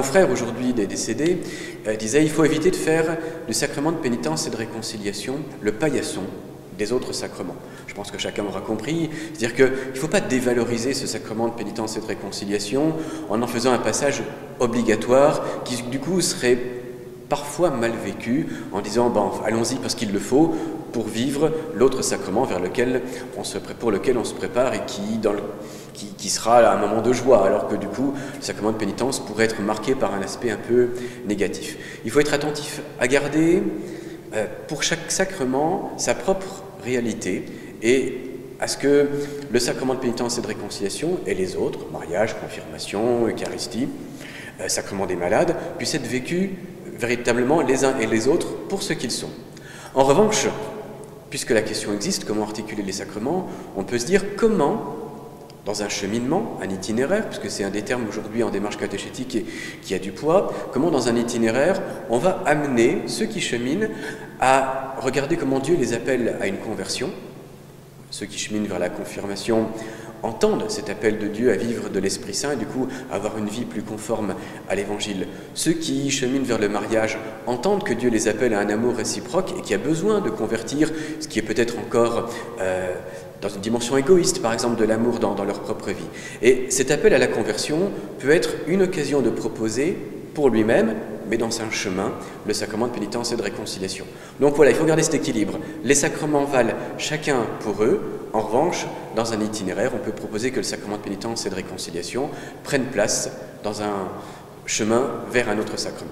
confrère aujourd'hui décédé disait « Il faut éviter de faire du sacrement de pénitence et de réconciliation le paillasson des autres sacrements ». Je pense que chacun aura compris, c'est-à-dire qu'il ne faut pas dévaloriser ce sacrement de pénitence et de réconciliation en faisant un passage obligatoire qui du coup serait parfois mal vécu en disant bon, allons-y parce qu'il le faut pour vivre l'autre sacrement pour lequel on se prépare et qui sera à un moment de joie, alors que du coup le sacrement de pénitence pourrait être marqué par un aspect un peu négatif. Il faut être attentif à garder pour chaque sacrement sa propre réalité et à ce que le sacrement de pénitence et de réconciliation et les autres, mariage, confirmation, Eucharistie, sacrement des malades, puissent être vécus véritablement les uns et les autres pour ce qu'ils sont. En revanche, puisque la question existe, comment articuler les sacrements, on peut se dire comment, dans un cheminement, un itinéraire, puisque c'est un des termes aujourd'hui en démarche catéchétique qui a du poids, comment dans un itinéraire, on va amener ceux qui cheminent à regarder comment Dieu les appelle à une conversion. Ceux qui cheminent vers la confirmation entendent cet appel de Dieu à vivre de l'Esprit Saint et du coup à avoir une vie plus conforme à l'Évangile. Ceux qui cheminent vers le mariage entendent que Dieu les appelle à un amour réciproque et qui a besoin de convertir ce qui est peut-être encore dans une dimension égoïste, par exemple de l'amour dans leur propre vie. Et cet appel à la conversion peut être une occasion de proposer pour lui-même, mais dans un chemin, le sacrement de pénitence et de réconciliation. Donc voilà, il faut garder cet équilibre. Les sacrements valent chacun pour eux. En revanche, dans un itinéraire, on peut proposer que le sacrement de pénitence et de réconciliation prenne place dans un chemin vers un autre sacrement.